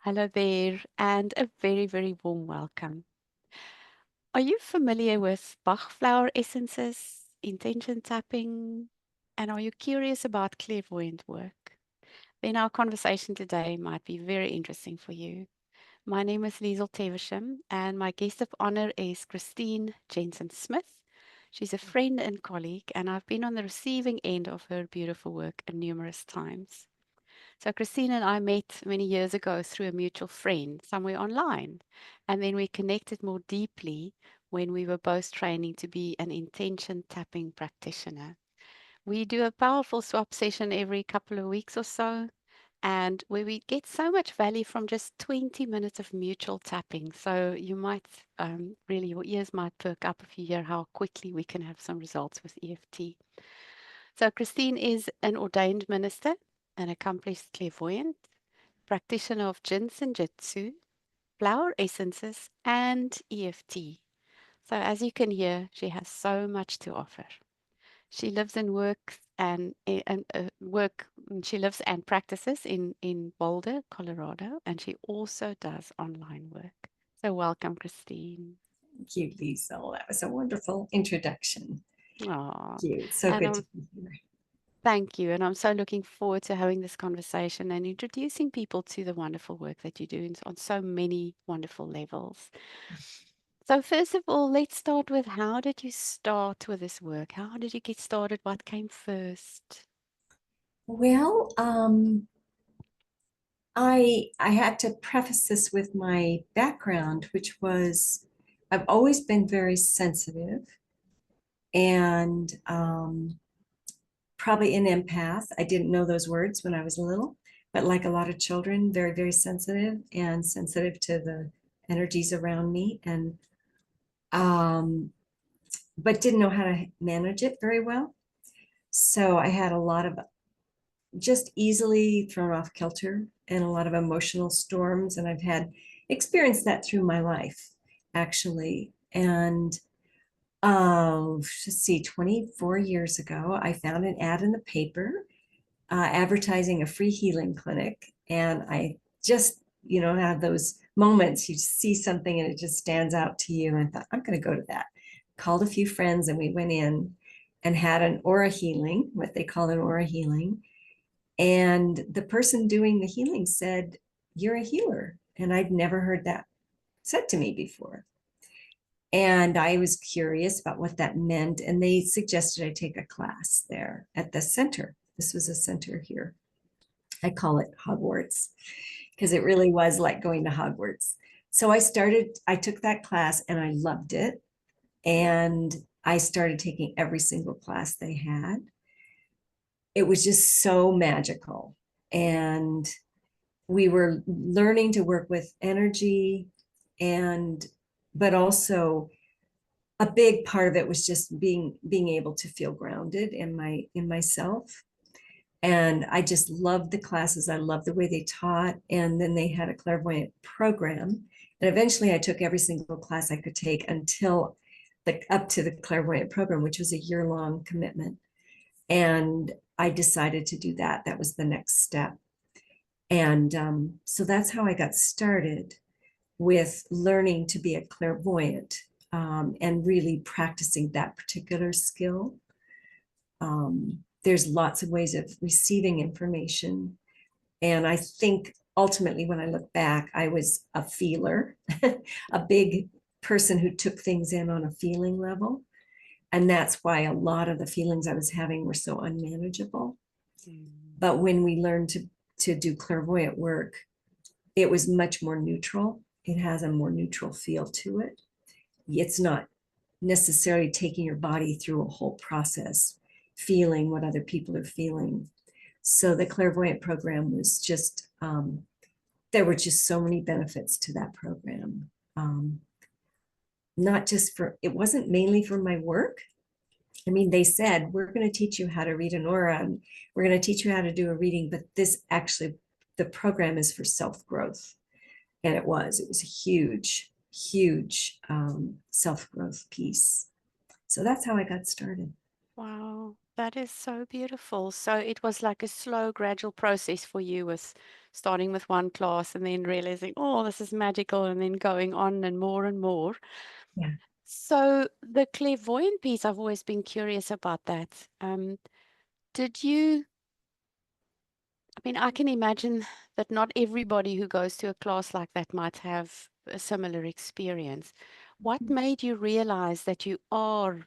Hello there, and a very, very warm welcome. Are you familiar with Bach Flower Essences, intention tapping, and are you curious about clairvoyant work? Then our conversation today might be very interesting for you. My name is Liesel Teversham, and my guest of honor is Kristine Jensen-Smith. She's a friend and colleague, and I've been on the receiving end of her beautiful work numerous times. So Kristine and I met many years ago through a mutual friend somewhere online. And then we connected more deeply when we were both training to be an intention tapping practitioner. We do a powerful swap session every couple of weeks or so, and where we get so much value from just 20 minutes of mutual tapping. So you might really, your ears might perk up if you hear how quickly we can have some results with EFT. So Kristine is an ordained minister, an accomplished clairvoyant, practitioner of Jin and Jyutsu, flower essences, and EFT. So as you can hear, she has so much to offer. She lives and works she lives and practices in Boulder, Colorado, and she also does online work. So welcome, Kristine. Thank you, Liesel. That was a wonderful introduction. Oh, Thank you. It's so and good I'm to be here. Thank you. And I'm so looking forward to having this conversation and introducing people to the wonderful work that you do on so many wonderful levels. So, first of all, let's start with how did you start with this work? How did you get started? What came first? Well, I had to preface this with my background, which was I've always been very sensitive and probably an empath. I didn't know those words when I was little, but like a lot of children, very, very sensitive and sensitive to the energies around me, and um, but didn't know how to manage it very well. So I had a lot of just easily thrown off kilter and a lot of emotional storms. And I've had experienced that through my life, actually. And let's see, 24 years ago, I found an ad in the paper advertising a free healing clinic. And I just, have those moments you see something and it just stands out to you. And I thought, I'm going to go to that. Called a few friends and we went in and had an aura healing, what they call an aura healing. And the person doing the healing said, "You're a healer." And I'd never heard that said to me before. And I was curious about what that meant. And they suggested I take a class there at the center. This was a center here. I call it Hogwarts because it really was like going to Hogwarts. So I took that class and I loved it. And I started taking every single class they had. It was just so magical. And we were learning to work with energy, and but also a big part of it was just being able to feel grounded in myself. And I just loved the classes. I loved the way they taught. And then they had a clairvoyant program, and eventually I took every single class I could take until up to the clairvoyant program, which was a year-long commitment. And I decided to do that. That was the next step. And so that's how I got started with learning to be a clairvoyant, and really practicing that particular skill. There's lots of ways of receiving information. And I think ultimately, when I look back, I was a feeler, a big person who took things in on a feeling level. And that's why a lot of the feelings I was having were so unmanageable. Mm. But when we learned to do clairvoyant work, it was much more neutral. It has a more neutral feel to it. It's not necessarily taking your body through a whole process, feeling what other people are feeling. So the clairvoyant program was just, there were just so many benefits to that program. Not just it wasn't mainly for my work. I mean, they said, we're going to teach you how to read an aura and we're going to teach you how to do a reading, but this actually, the program is for self-growth. And it was a huge, huge self-growth piece. So that's how I got started. Wow. That is so beautiful. So it was like a slow, gradual process for you with starting with one class and then realizing, oh, this is magical, and then going on and more and more. Yeah. So the clairvoyant piece, I've always been curious about that. Did you, I mean, I can imagine that not everybody who goes to a class like that might have a similar experience. What made you realize that you are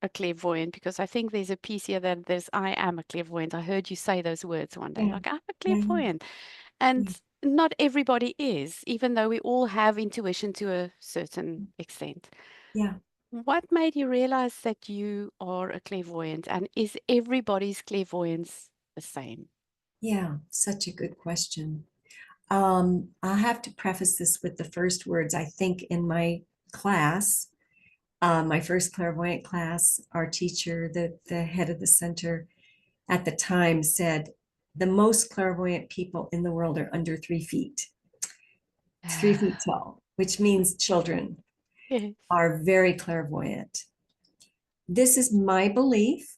a clairvoyant? Because I think there's a piece here that there's, I am a clairvoyant. I heard you say those words one day, Yeah. like, I'm a Yeah. clairvoyant. Yeah. And not everybody is, even though we all have intuition to a certain extent. Yeah. What made you realize that you are a clairvoyant? And is everybody's clairvoyance the same? Yeah. Such a good question. I'll have to preface this with the first words. I think in my class, my first clairvoyant class, our teacher, the head of the center at the time said, the most clairvoyant people in the world are under 3 feet. It's 3 feet tall, which means children Yes. are very clairvoyant. This is my belief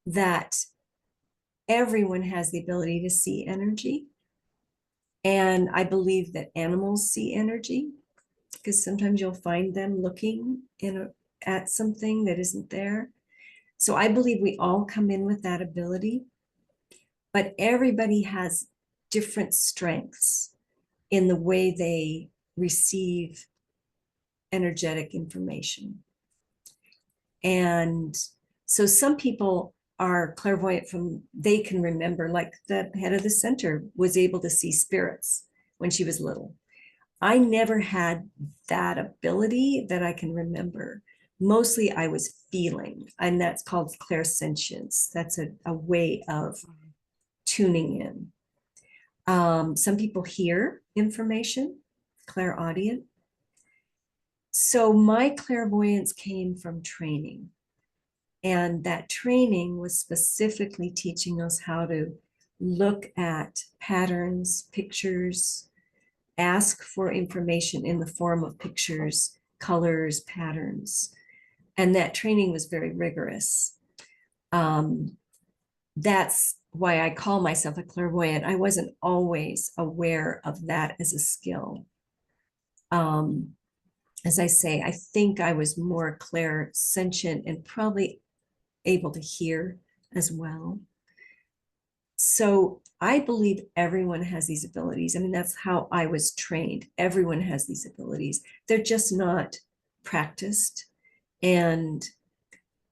that everyone has the ability to see energy. And I believe that animals see energy because sometimes you'll find them looking at something that isn't there. So I believe we all come in with that ability, but everybody has different strengths in the way they receive energetic information. And so some people are clairvoyant from, they can remember, like the head of the center was able to see spirits when she was little. I never had that ability that I can remember. Mostly I was feeling, and that's called clairsentience. That's a way of tuning in. Some people hear information, clairaudient. So my clairvoyance came from training. And that training was specifically teaching us how to look at patterns, pictures, ask for information in the form of pictures, colors, patterns. And that training was very rigorous. That's why I call myself a clairvoyant. I wasn't always aware of that as a skill. Um, as I say, I think I was more clairsentient and probably able to hear as well. So I believe everyone has these abilities. I mean, that's how I was trained. Everyone has these abilities. They're just not practiced. And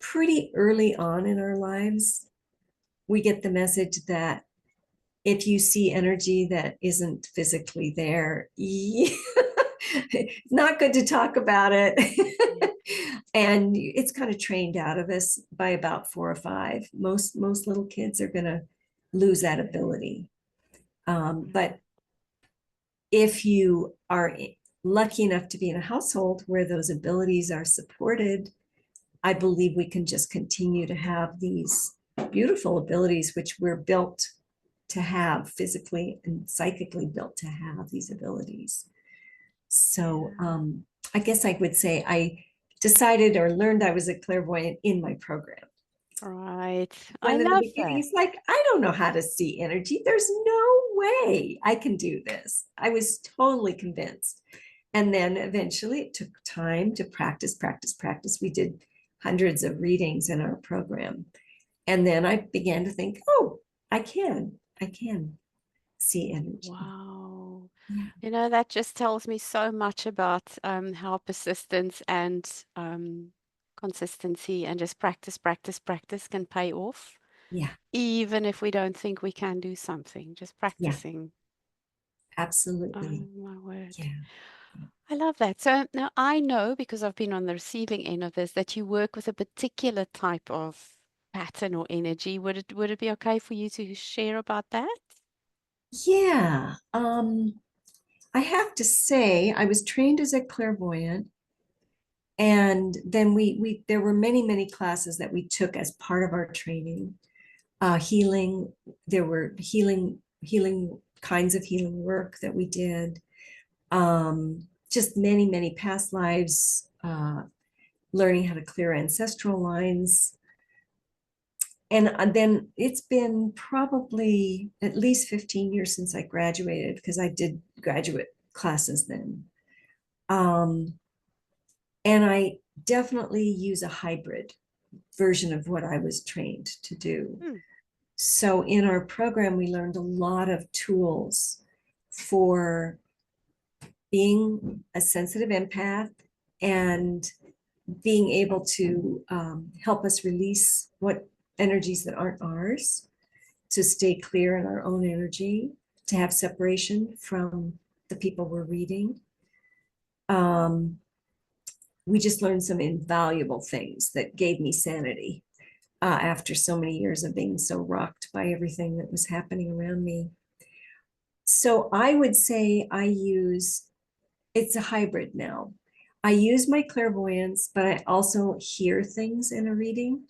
pretty early on in our lives, we get the message that if you see energy that isn't physically there, it's not good to talk about it. And it's kind of trained out of us by about 4 or 5. Most little kids are going to lose that ability. But if you are lucky enough to be in a household where those abilities are supported, I believe we can just continue to have these beautiful abilities, which we're built to have, physically and psychically built to have these abilities. So I guess I would say I decided or learned I was a clairvoyant in my program. Right. I When in the love beginning, that. it's like, I don't know how to see energy. There's no way I can do this. I was totally convinced. And then eventually it took time to practice, practice, practice. We did hundreds of readings in our program. And then I began to think, oh, I can see energy. Wow. Yeah. You know, that just tells me so much about how persistence and consistency and just practice, practice, practice can pay off, Yeah. even if we don't think we can do something. Just Yeah. practicing. Oh, Absolutely. my word. Yeah. I love that. So now I know, because I've been on the receiving end of this, that you work with a particular type of pattern or energy. Would it be okay for you to share about that? Yeah. I have to say, I was trained as a clairvoyant, and then we there were many classes that we took as part of our training. Healing, there were healing kinds of healing work that we did. Just many past lives, learning how to clear ancestral lines. And then it's been probably at least 15 years since I graduated, because I did graduate classes then. And I definitely use a hybrid version of what I was trained to do. Hmm. So in our program, we learned a lot of tools for being a sensitive empath and being able to help us release what energies that aren't ours, to stay clear in our own energy, to have separation from the people we're reading. We just learned some invaluable things that gave me sanity after so many years of being so rocked by everything that was happening around me. So I would say it's a hybrid now. I use my clairvoyance, but I also hear things in a reading.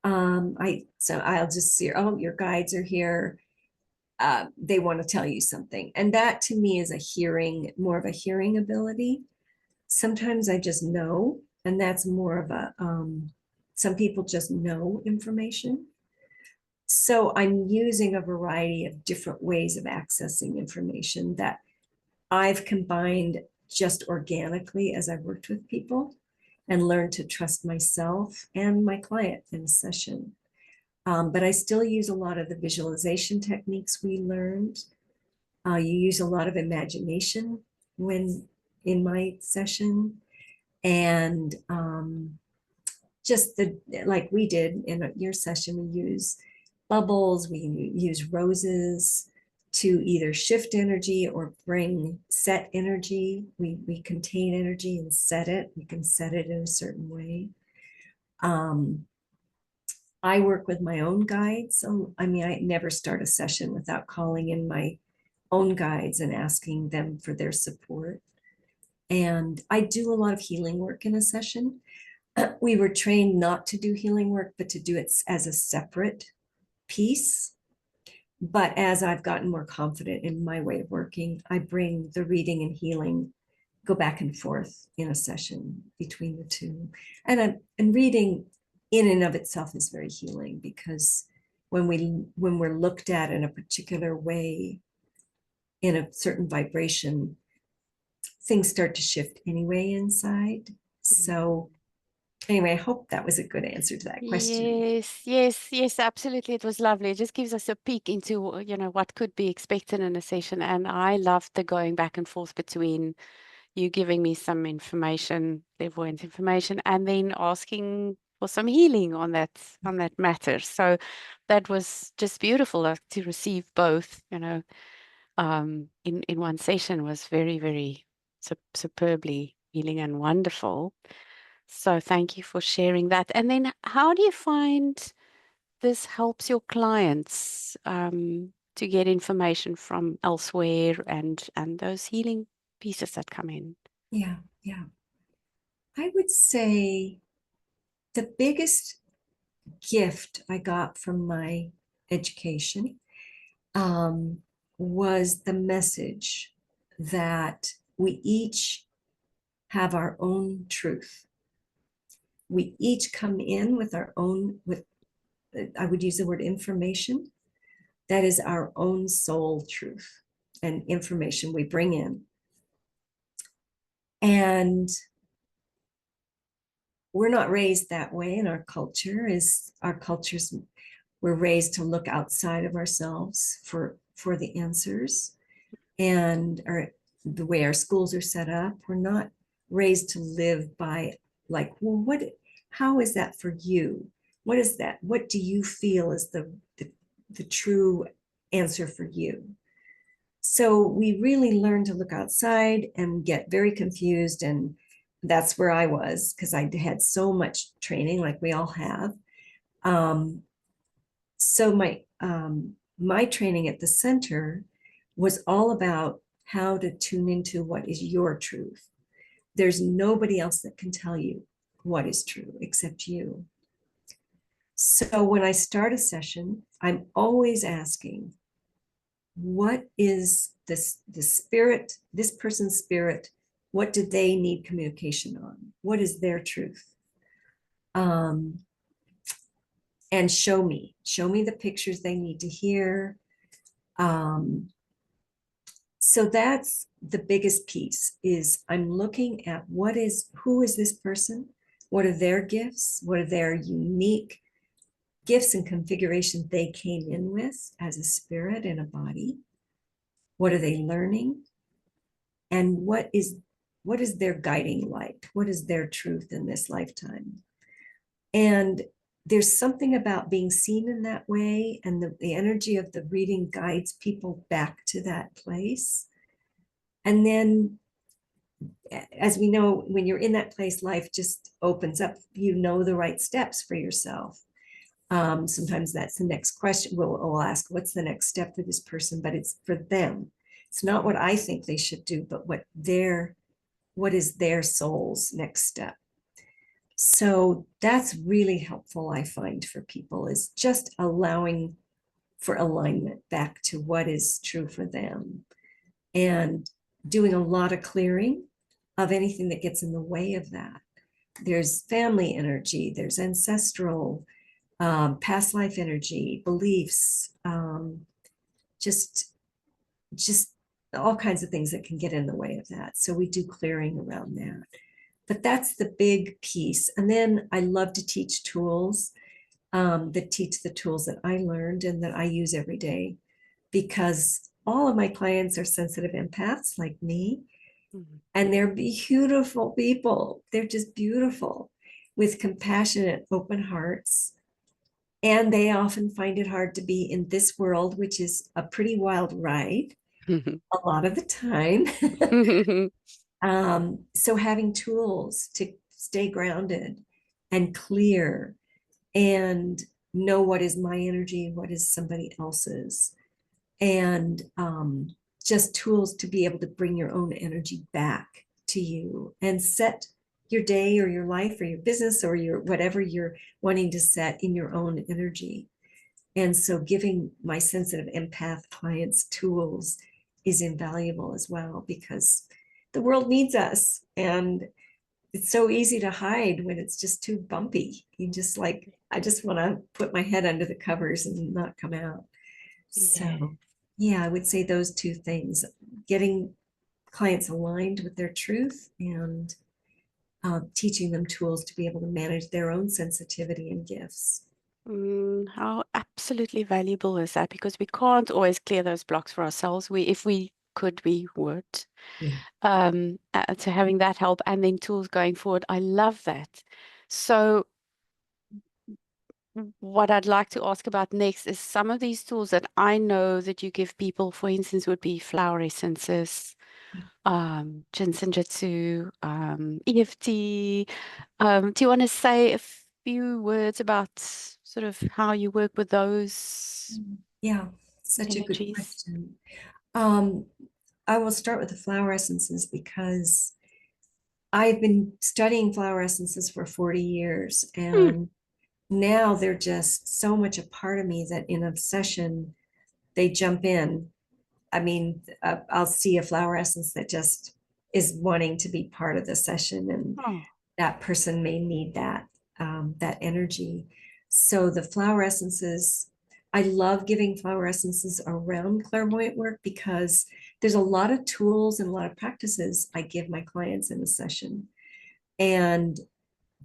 So I'll just see, oh, your guides are here. They want to tell you something. And that to me is more of a hearing ability. Sometimes I just know, and that's more of some people just know information. So I'm using a variety of different ways of accessing information that I've combined just organically as I've worked with people and learned to trust myself and my client in a session. But I still use a lot of the visualization techniques we learned. You use a lot of imagination when in my session, and just like we did in your session, we use bubbles, we use roses to either shift energy or bring set energy. We contain energy and set it. We can set it in a certain way. I work with my own guides. So, I mean, I never start a session without calling in my own guides and asking them for their support. And I do a lot of healing work in a session. We were trained not to do healing work, but to do it as a separate piece. But as I've gotten more confident in my way of working, I bring the reading and healing, go back and forth in a session between the two. And reading in and of itself is very healing, because when we're looked at in a particular way, in a certain vibration, things start to shift anyway inside. So anyway, I hope that was a good answer to that question. Yes, yes, yes, absolutely. It was lovely. It just gives us a peek into, what could be expected in a session. And I loved the going back and forth between you giving me some information, clairvoyant information, and then asking for some healing on that matter. So that was just beautiful, to receive both, in one session was very, very superbly healing and wonderful. So thank you for sharing that. And then how do you find this helps your clients to get information from elsewhere and those healing pieces that come in? Yeah, yeah. I would say the biggest gift I got from my education um, was the message that we each have our own truth. We each come in with our own, I would use the word information. That is our own soul truth and information we bring in. And we're not raised that way in our culture. Is our cultures, we're raised to look outside of ourselves for the answers. And the way our schools are set up, we're not raised to live by, like, well, how is that for you? What is that? What do you feel is the true answer for you? So we really learn to look outside and get very confused. And that's where I was, because I had so much training, like we all have. So my training at the center was all about how to tune into what is your truth. There's nobody else that can tell you what is true except you. So when I start a session, I'm always asking, what is the spirit, this person's spirit, what do they need communication on? What is their truth? And and show me the pictures they need to hear. So that's the biggest piece, is I'm looking at who is this person? What are their gifts? What are their unique gifts and configuration they came in with as a spirit in a body? What are they learning? And what is their guiding light? What is their truth in this lifetime? And there's something about being seen in that way, and the energy of the reading guides people back to that place. And then, as we know, when you're in that place, life just opens up. You know the right steps for yourself. Sometimes that's the next question. We'll ask, what's the next step for this person? But it's for them. It's not what I think they should do, but what is their soul's next step. So that's really helpful, I find, for people, is just allowing for alignment back to what is true for them, and doing a lot of clearing of anything that gets in the way of that. There's family energy, there's ancestral, past life energy, beliefs, just all kinds of things that can get in the way of that. So we do clearing around that. But that's the big piece. And then I love to teach tools, that teach the tools that I learned and that I use every day, because all of my clients are sensitive empaths like me. Mm-hmm. And they're beautiful people. They're just beautiful, with compassionate, open hearts. And they often find it hard to be in this world, which is a pretty wild ride a lot of the time. So having tools to stay grounded and clear and know what is my energy, what is somebody else's, and just tools to be able to bring your own energy back to you and set your day or your life or your business or your whatever you're wanting to set in your own energy. And so giving my sensitive empath clients tools is invaluable as well, because the world needs us, and it's so easy to hide when it's just too bumpy. You just like, I just want to put my head under the covers and not come out. So yeah, I would say those two things: getting clients aligned with their truth, and teaching them tools to be able to manage their own sensitivity and gifts. How absolutely valuable is that? Because we can't always clear those blocks for ourselves. If we could, we would. Yeah. So having that help and then tools going forward, I love that. So what I'd like to ask about next is some of these tools that I know that you give people, for instance, would be flower essences, ginseng Jyutsu, EFT. Do you want to say a few words about sort of how you work with those Yeah, such a good energies? question. I will start with the flower essences, because I've been studying flower essences for 40 years, and now they're just so much a part of me that in a session they jump in. I mean, I'll see a flower essence that just is wanting to be part of the session, and Oh, that person may need that energy. So the flower essences, I love giving flower essences around clairvoyant work, because there's a lot of tools and a lot of practices I give my clients in a session. And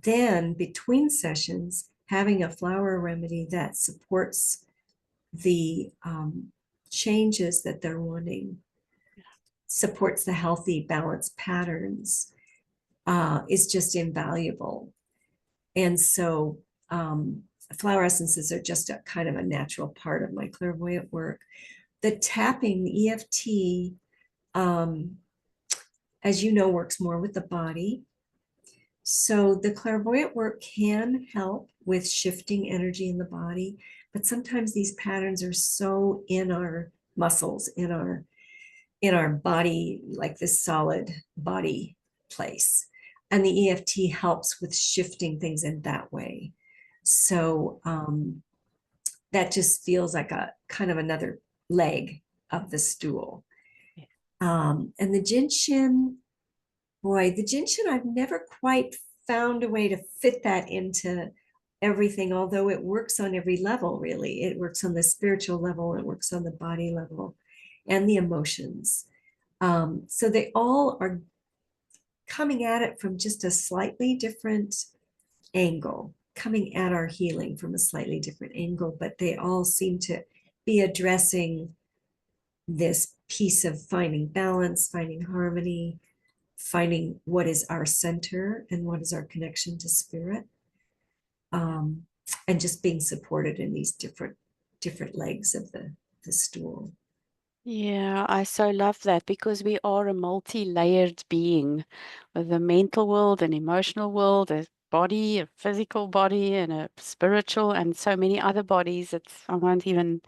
then between sessions, having a flower remedy that supports the changes that they're wanting, supports the healthy, balanced patterns, is just invaluable. And so flower essences are just a kind of a natural part of my clairvoyant work. The tapping, the EFT, as you know, works more with the body. So the clairvoyant work can help with shifting energy in the body, but sometimes these patterns are so in our muscles, in our body, like this solid body place. And the EFT helps with shifting things in that way. So that just feels like a kind of another leg of the stool. And the Jinshin, boy, the Jinshin, I've never quite found a way to fit that into everything, although it works on every level, really. It works on the spiritual level, it works on the body level, and the emotions. So they all are coming at it from just a slightly different angle, coming at our healing from a slightly different angle, but they all seem to be addressing this piece of finding balance, finding harmony, finding what is our center and what is our connection to spirit, um, and just being supported in these different legs of the stool. Yeah, I so love that because we are a multi-layered being with a mental world, an emotional world, a body, a physical body, and a spiritual, and so many other bodies. I won't even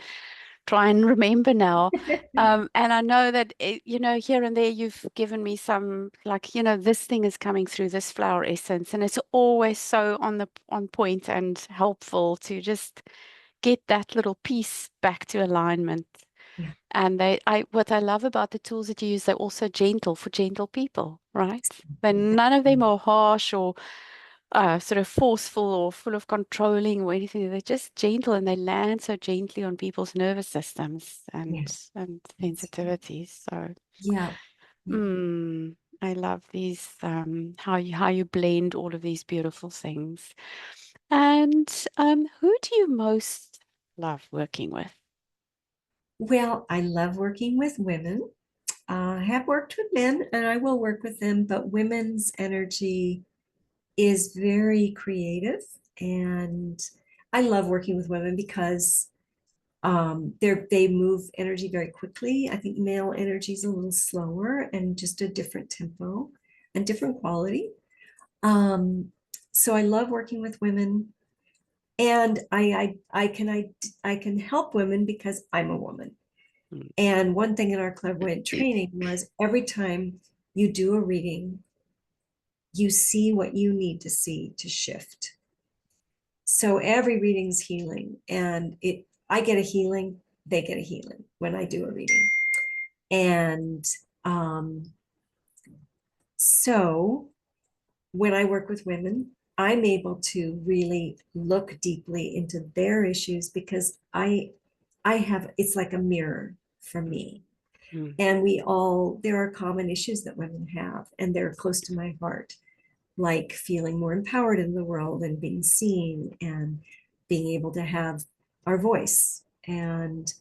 try and remember now. And I know that, here and there you've given me some, like, this thing is coming through this flower essence, and it's always so on point and helpful to just get that little piece back to alignment. Yeah, And what I love about the tools that you use, they're also gentle for gentle people, right? Then none of them are harsh or sort of forceful or full of controlling or anything. They're just gentle and they land so gently on people's nervous systems yeah, and that's right. sensitivities. So, Yeah, yeah. I love these, how you blend all of these beautiful things. And who do you most love working with? Well, I love working with women. I have worked with men and I will work with them, but women's energy is very creative. And I love working with women because they move energy very quickly. I think male energy is a little slower and just a different tempo and different quality. Um, so I love working with women, and I can help women because I'm a woman. Mm. And one thing in our clairvoyant training was every time you do a reading, you see what you need to see to shift. So every reading's healing, and I get a healing, they get a healing when I do a reading. And um, so when I work with women, I'm able to really look deeply into their issues because I have, it's like a mirror for me. Mm. And there are common issues that women have, and they're close to my heart, like feeling more empowered in the world and being seen and being able to have our voice and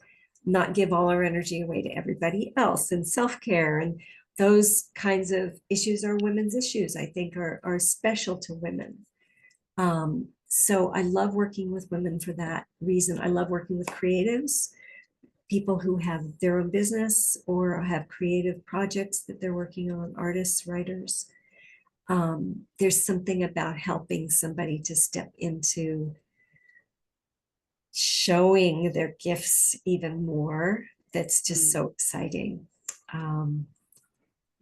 not give all our energy away to everybody else, and self-care. And those kinds of issues are women's issues, I think, are special to women. So I love working with women for that reason. I love working with creatives, people who have their own business or have creative projects that they're working on, artists, writers. There's something about helping somebody to step into showing their gifts even more that's just Mm. so exciting. Um,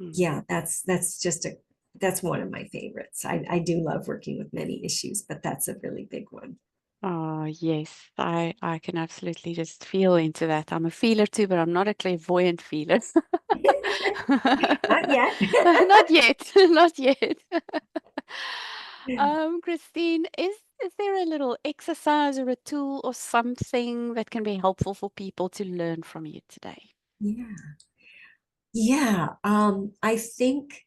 Mm. yeah, that's one of my favorites. I do love working with many issues, but that's a really big one. Oh, yes, I can absolutely just feel into that. I'm a feeler too, but I'm not a clairvoyant feeler. Not yet. Not yet, not yet. Kristine, is there a little exercise or a tool or something that can be helpful for people to learn from you today? Yeah. Yeah. I think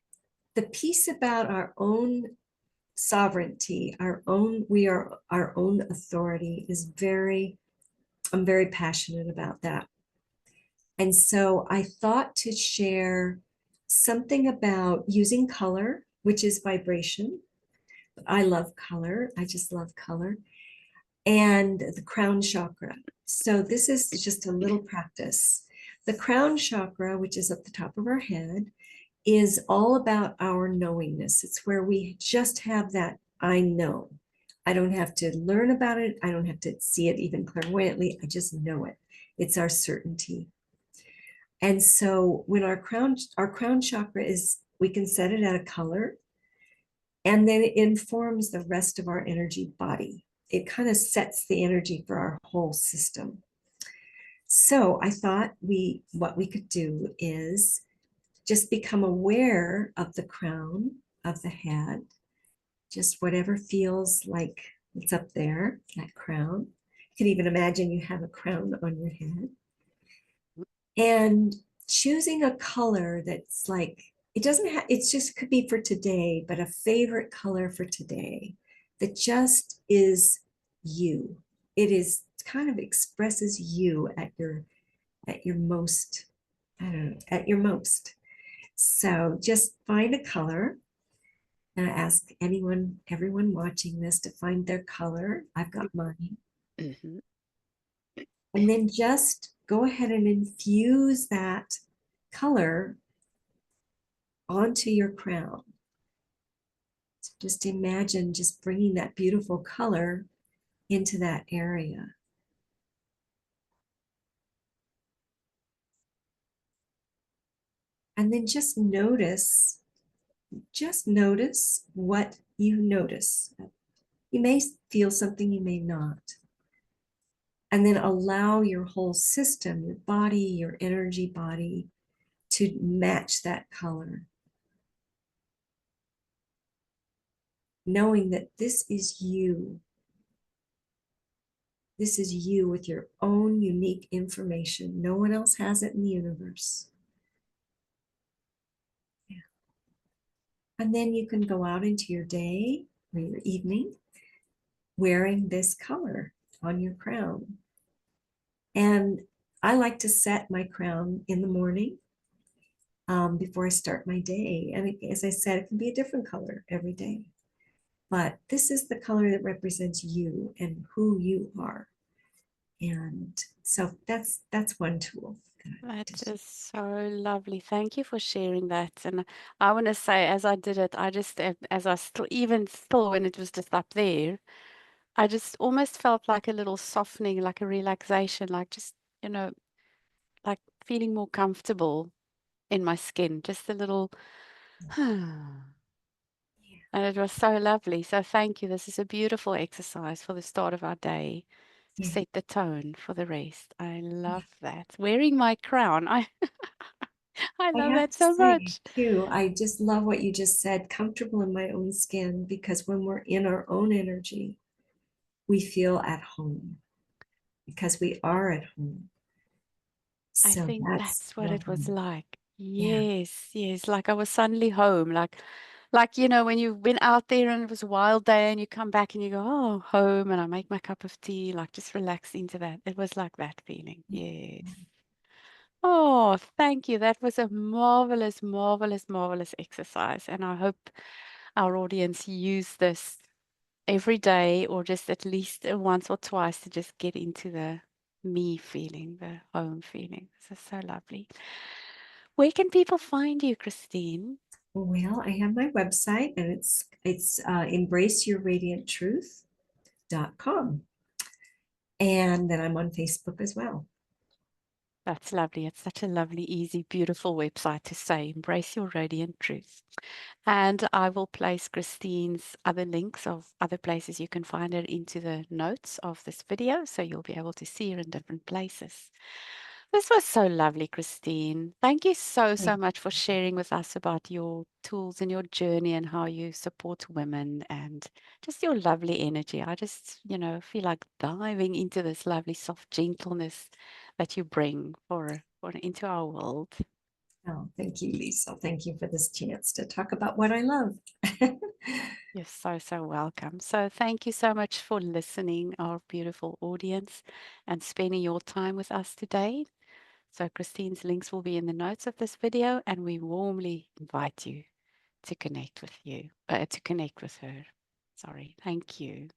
the piece about our own sovereignty, we are our own authority I'm very passionate about that. And so I thought to share something about using color, which is vibration. I love color. I just love color. And the crown chakra. So this is just a little practice. The crown chakra, which is at the top of our head, is all about our knowingness. It's where we just have that I know. I don't have to learn about it. I don't have to see it even clairvoyantly. I just know it. It's our certainty. And so when our crown chakra is, we can set it at a color, and then it informs the rest of our energy body. It kind of sets the energy for our whole system. So I thought what we could do is just become aware of the crown of the head, just whatever feels like It's up there, that crown. You can even imagine you have a crown on your head. And choosing a color that's like, it doesn't have, it's just could be for today, but a favorite color for today that just is you. It is kind of expresses you at your most, I don't know, at your most. So just find a color. And I ask everyone watching this to find their color. I've got mine. Mhm. And then just go ahead and infuse that color onto your crown. So just imagine just bringing that beautiful color into that area. And then just notice what you notice. You may feel something, you may not. And then allow your whole system, your body, your energy body, to match that color. Knowing that this is you. This is you with your own unique information. No one else has it in the universe. Yeah. And then you can go out into your day or your evening wearing this color on your crown. And I like to set my crown in the morning before I start my day. And as I said, it can be a different color every day. But this is the color that represents you and who you are. And so that's one tool. That is so lovely. Thank you for sharing that. And I want to say, as I did it, I just, as I still, even still, when it was just up there, I just almost felt like a little softening, like a relaxation, like just, you know, like feeling more comfortable in my skin, just a little, and it was so lovely. So thank you. This is a beautiful exercise for the start of our day to Yeah, set the tone for the rest. I love that. Wearing my crown, I I love have that to so say much. too, I just love what you just said, comfortable in my own skin, because when we're in our own energy, we feel at home because we are at home. I So think that's that's what it was lovely. like. Yeah. Yes, yes. Like I was suddenly home. Like, when you've been out there and it was a wild day and you come back and you go, oh, home, and I make my cup of tea, like just relax into that. It was like that feeling. Yes. Oh, thank you. That was a marvelous, marvelous, marvelous exercise. And I hope our audience use this every day or just at least once or twice to just get into the me feeling, the home feeling. This is so lovely. Where can people find you, Kristine? Well, I have my website and it's embraceyourradianttruth.com. And then I'm on Facebook as well. That's lovely. It's such a lovely, easy, beautiful website to say, embrace your radiant truth. And I will place Kristine's other links of other places you can find her into the notes of this video, so you'll be able to see her in different places. This was so lovely, Kristine. Thank you so, so much for sharing with us about your tools and your journey and how you support women and just your lovely energy. I just, feel like diving into this lovely, soft gentleness that you bring for into our world. Oh, thank you, Lisa. Thank you for this chance to talk about what I love. You're so, so welcome. So, thank you so much for listening, our beautiful audience, and spending your time with us today. So, Kristine's links will be in the notes of this video, and we warmly invite you to connect with her. Sorry. Thank you.